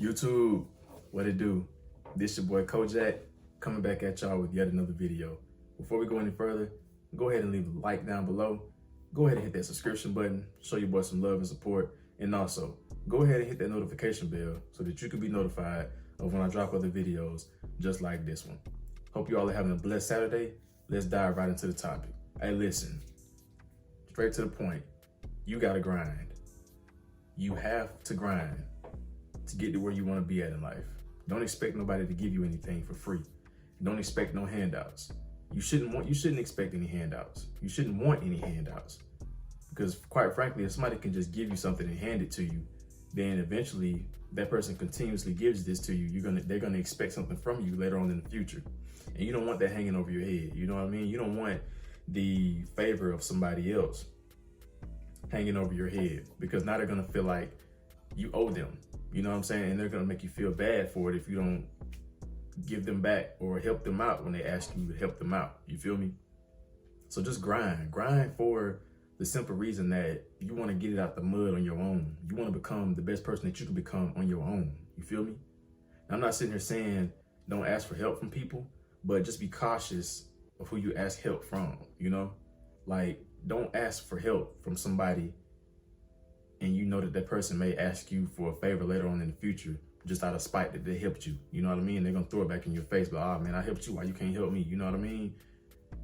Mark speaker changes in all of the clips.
Speaker 1: YouTube, what it do? This your boy Kojak coming back at y'all with yet another video. Before we go any further, go ahead and leave a like down below. Go ahead and hit that subscription button, show your boy some love and support. And also, go ahead and hit that notification bell so that you can be notified of when I drop other videos just like this one. Hope you all are having a blessed Saturday. Let's dive right into the topic. Hey, listen, straight to the point. You gotta grind. You have to grind to get to where you want to be at in life. Don't expect nobody to give you anything for free. Don't expect no handouts. You shouldn't expect any handouts. You shouldn't want any handouts. Because quite frankly, if somebody can just give you something and hand it to you, then eventually that person continuously gives this to you. They're gonna expect something from you later on in the future. And you don't want that hanging over your head. You know what I mean? You don't want the favor of somebody else hanging over your head, because now they're gonna feel like you owe them. You know what I'm saying? And they're gonna make you feel bad for it if you don't give them back or help them out when they ask you to help them out. You feel me? So just grind. Grind for the simple reason that you wanna get it out the mud on your own. You wanna become the best person that you can become on your own. You feel me? Now, I'm not sitting here saying don't ask for help from people, but just be cautious of who you ask help from, you know? Like, don't ask for help from somebody and you know that that person may ask you for a favor later on in the future just out of spite that they helped you. You know what I mean? They're gonna throw it back in your face, but oh man, I helped you, why you can't help me? You know what I mean?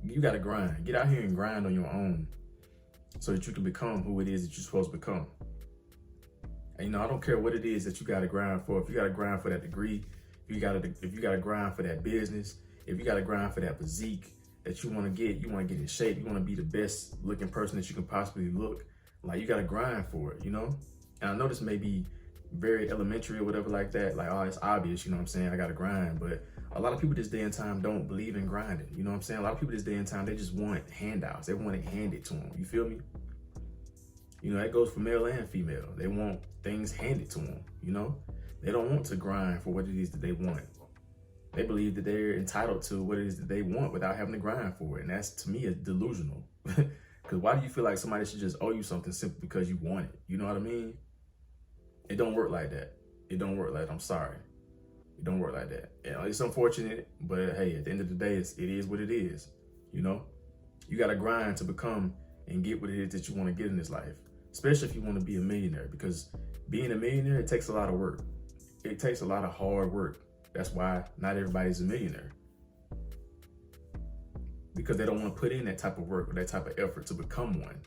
Speaker 1: You gotta grind. Get out here and grind on your own so that you can become who it is that you're supposed to become. And you know, I don't care what it is that you gotta grind for. If you gotta grind for that degree, if you gotta grind for that business, if you gotta grind for that physique that you wanna get in shape, you wanna be the best looking person that you can possibly look. Like, you gotta grind for it, you know? And I know this may be very elementary or whatever like that. Like, oh, it's obvious, you know what I'm saying? I gotta grind. But a lot of people this day and time don't believe in grinding. You know what I'm saying? A lot of people this day and time, they just want handouts. They want it handed to them. You feel me? You know, that goes for male and female. They want things handed to them, you know? They don't want to grind for what it is that they want. They believe that they're entitled to what it is that they want without having to grind for it. And that's, to me, is delusional. Because why do you feel like somebody should just owe you something simply because you want it? You know what I mean? It don't work like that. It don't work like that. I'm sorry. It don't work like that. You know, it's unfortunate, but hey, at the end of the day, it is what it is. You know? You got to grind to become and get what it is that you want to get in this life. Especially if you want to be a millionaire. Because being a millionaire, it takes a lot of work. It takes a lot of hard work. That's why not everybody's a millionaire. Because they don't want to put in that type of work or that type of effort to become one,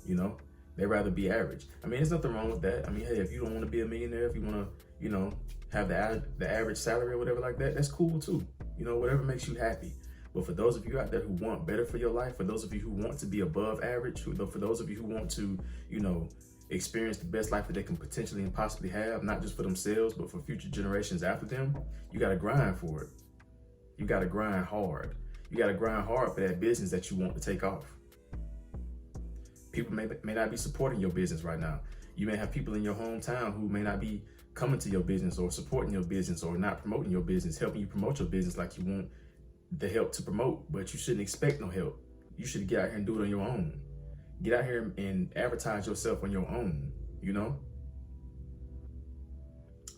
Speaker 1: you know? They'd rather be average. I mean, there's nothing wrong with that. I mean, hey, if you don't want to be a millionaire, if you want to, you know, have the average salary or whatever like that, that's cool too. You know, whatever makes you happy. But for those of you out there who want better for your life, for those of you who want to be above average, for those of you who want to, you know, experience the best life that they can potentially and possibly have, not just for themselves, but for future generations after them, you got to grind for it. You got to grind hard. You got to grind hard for that business that you want to take off. People may not be supporting your business right now. You may have people in your hometown who may not be coming to your business or supporting your business or not promoting your business, helping you promote your business like you want the help to promote, but you shouldn't expect no help. You should get out here and do it on your own. Get out here and advertise yourself on your own, you know?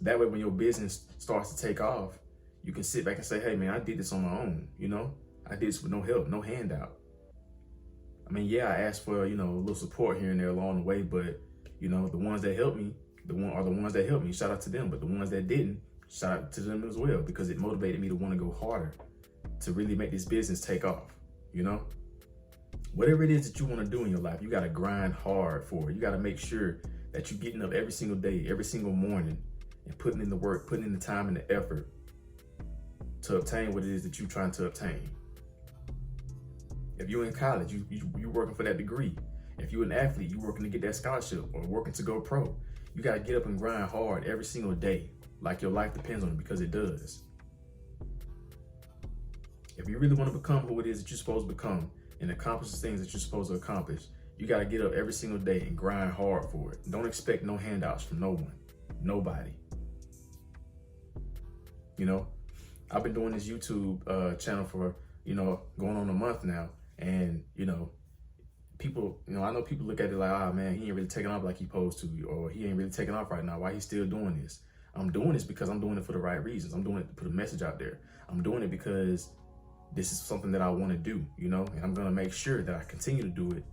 Speaker 1: That way when your business starts to take off, you can sit back and say, hey man, I did this on my own, you know? I did this with no help, no handout. I mean, yeah, I asked for, you know, a little support here and there along the way, but, you know, the ones that helped me, the ones that helped me, shout out to them. But the ones that didn't, shout out to them as well, because it motivated me to want to go harder, to really make this business take off, you know? Whatever it is that you want to do in your life, you got to grind hard for it. You got to make sure that you're getting up every single day, every single morning, and putting in the work, putting in the time and the effort to obtain what it is that you're trying to obtain. If you're in college, you're working for that degree. If you're an athlete, you're working to get that scholarship or working to go pro. You got to get up and grind hard every single day, like your life depends on it, because it does. If you really want to become who it is that you're supposed to become and accomplish the things that you're supposed to accomplish, you got to get up every single day and grind hard for it. Don't expect no handouts from no one, nobody. You know, I've been doing this YouTube channel for, you know, going on a month now. And, you know, people, you know, I know people look at it like, oh man, he ain't really taking off like he supposed to, or he ain't really taking off right now. Why he still doing this? I'm doing this because I'm doing it for the right reasons. I'm doing it to put a message out there. I'm doing it because this is something that I want to do, you know, and I'm going to make sure that I continue to do it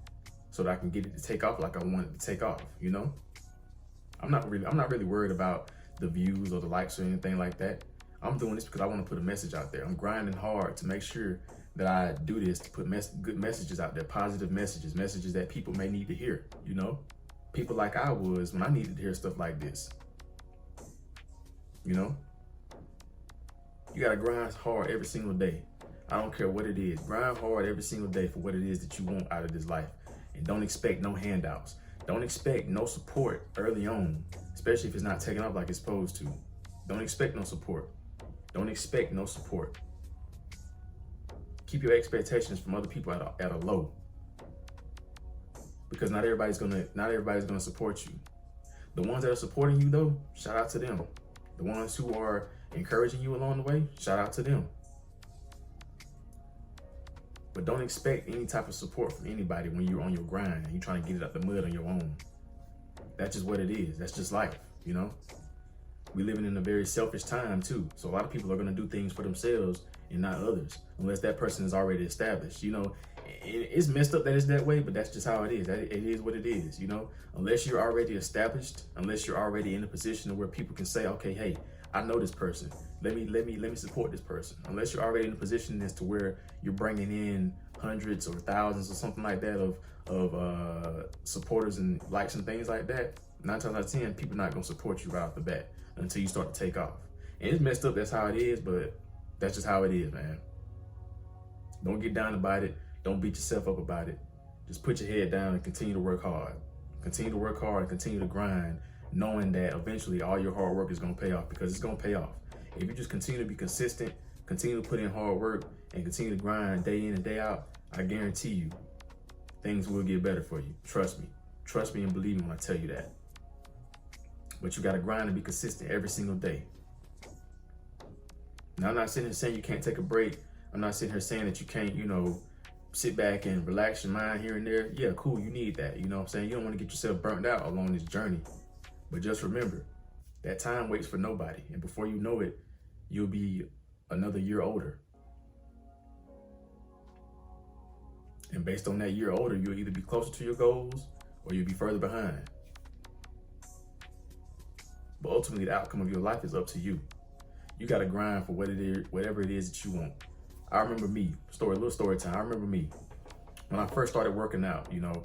Speaker 1: so that I can get it to take off like I want it to take off, you know. I'm not really worried about the views or the likes or anything like that. I'm doing this because I want to put a message out there. I'm grinding hard to make sure that I do this to put good messages out there, positive messages, messages that people may need to hear, you know? People like I was when I needed to hear stuff like this, you know? You got to grind hard every single day. I don't care what it is. Grind hard every single day for what it is that you want out of this life. And don't expect no handouts. Don't expect no support early on, especially if it's not taking off like it's supposed to. Don't expect no support. Don't expect no support. Keep your expectations from other people at a low, because not everybody's gonna support you. The ones that are supporting you though, shout out to them. The ones who are encouraging you along the way, shout out to them. But don't expect any type of support from anybody when you're on your grind and you're trying to get it out the mud on your own. That's just what it is. That's just life, you know? We're living in a very selfish time too. So a lot of people are gonna do things for themselves and not others, unless that person is already established. You know, it's messed up that it's that way, but that's just how it is. It is what it is, you know? Unless you're already established, unless you're already in a position where people can say, okay, hey, I know this person. Let me support this person. Unless you're already in a position as to where you're bringing in hundreds or thousands or something like that of supporters and likes and things like that, 9 times out of 10, people not gonna support you right off the bat until you start to take off. And it's messed up, that's how it is, but that's just how it is, man. Don't get down about it. Don't beat yourself up about it. Just put your head down and continue to work hard. Continue to work hard and continue to grind, knowing that eventually all your hard work is gonna pay off, because it's gonna pay off. If you just continue to be consistent, continue to put in hard work, and continue to grind day in and day out, I guarantee you, things will get better for you. Trust me. Trust me and believe me when I tell you that. But you gotta grind and be consistent every single day. Now, I'm not sitting here saying you can't take a break. I'm not sitting here saying that you can't, you know, sit back and relax your mind here and there. Yeah, cool, you need that. You know what I'm saying? You don't want to get yourself burnt out along this journey. But just remember, that time waits for nobody. And before you know it, you'll be another year older. And based on that year older, you'll either be closer to your goals or you'll be further behind. But ultimately, the outcome of your life is up to you. You got to grind for whatever it is that you want. I remember me, little story time. I remember me when I first started working out. You know,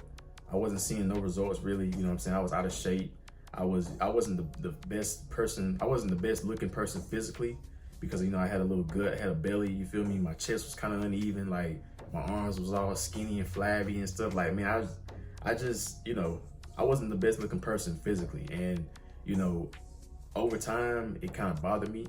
Speaker 1: I wasn't seeing no results really. You know what I'm saying? I was out of shape. I wasn't the best person. I wasn't the best looking person physically, because, you know, I had a little gut, I had a belly. You feel me? My chest was kind of uneven. Like my arms was all skinny and flabby and stuff. Like, man, I just, you know, I wasn't the best looking person physically. And, you know, over time, it kind of bothered me,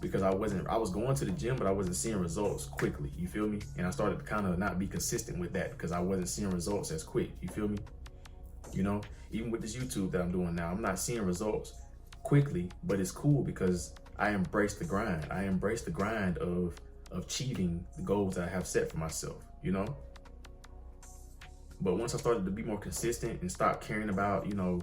Speaker 1: because I was going to the gym, but I wasn't seeing results quickly. You feel me? And I started to kind of not be consistent with that, because I wasn't seeing results as quick. You feel me? You know, even with this YouTube that I'm doing now, I'm not seeing results quickly, but it's cool because I embrace the grind. I embrace the grind of achieving the goals that I have set for myself, you know? But once I started to be more consistent and stop caring about, you know,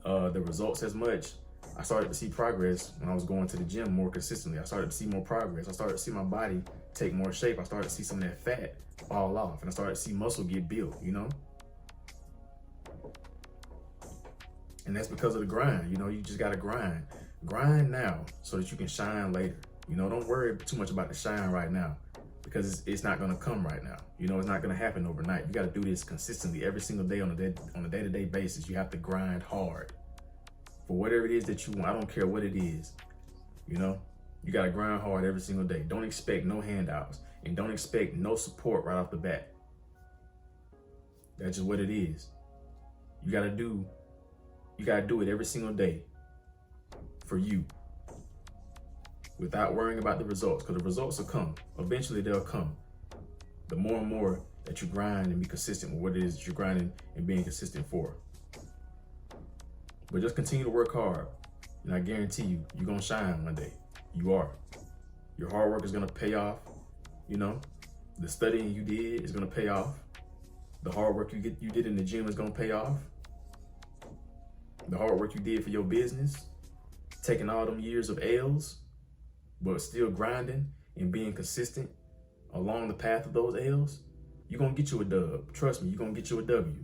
Speaker 1: the results as much, I started to see progress when I was going to the gym more consistently. I started to see more progress. I started to see my body take more shape. I started to see some of that fat fall off, and I started to see muscle get built, you know? And that's because of the grind. You know, you just got to grind. Grind now so that you can shine later. You know, don't worry too much about the shine right now, because it's not going to come right now. You know, it's not going to happen overnight. You got to do this consistently every single day on a day-to-day basis. You have to grind hard for whatever it is that you want. I don't care what it is. You know, you got to grind hard every single day. Don't expect no handouts, and don't expect no support right off the bat. That's just what it is. You got to do it every single day for you, without worrying about the results, because the results will come. Eventually they'll come. The more and more that you grind and be consistent with what it is that you're grinding and being consistent for. But just continue to work hard, and I guarantee you, you're gonna shine one day. You are. Your hard work is gonna pay off. You know, the studying you did is gonna pay off. The hard work you did in the gym is gonna pay off. The hard work you did for your business, taking all them years of L's, but still grinding and being consistent along the path of those L's, you're gonna get you a dub. Trust me, you're gonna get you a W.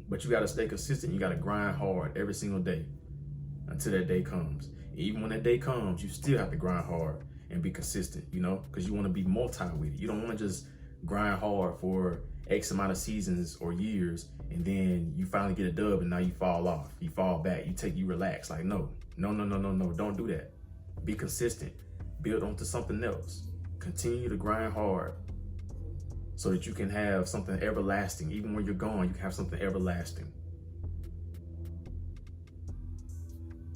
Speaker 1: But you gotta stay consistent. You gotta grind hard every single day until that day comes. And even when that day comes, you still have to grind hard and be consistent, you know, because you wanna be multi with it. You don't wanna just grind hard for X amount of seasons or years, and then you finally get a dub and now you fall off. You fall back, you relax. Like, no, don't do that. Be consistent, build onto something else. Continue to grind hard so that you can have something everlasting. Even when you're gone, you can have something everlasting.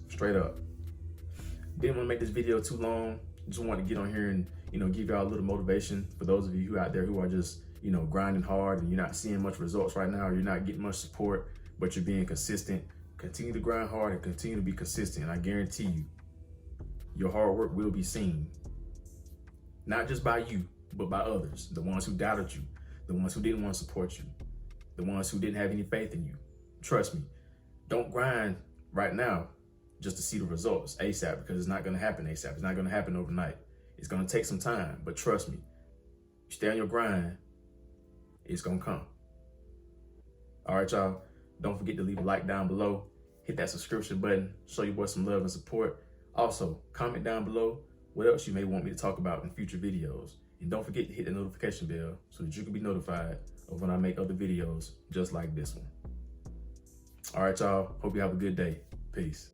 Speaker 1: Straight up. Didn't want to make this video too long. Just wanted to get on here and, you know, give y'all a little motivation for those of you who out there who are just, you know, grinding hard and you're not seeing much results right now, or you're not getting much support, but you're being consistent. Continue to grind hard and continue to be consistent. And I guarantee you, your hard work will be seen. Not just by you, but by others. The ones who doubted you, the ones who didn't want to support you, the ones who didn't have any faith in you. Trust me, don't grind right now just to see the results ASAP, because it's not going to happen ASAP. It's not going to happen overnight. It's going to take some time, but trust me, you stay on your grind, it's going to come. All right, y'all. Don't forget to leave a like down below. Hit that subscription button. Show your boy some love and support. Also, comment down below what else you may want me to talk about in future videos. And don't forget to hit the notification bell so that you can be notified of when I make other videos just like this one. All right, y'all. Hope you have a good day. Peace.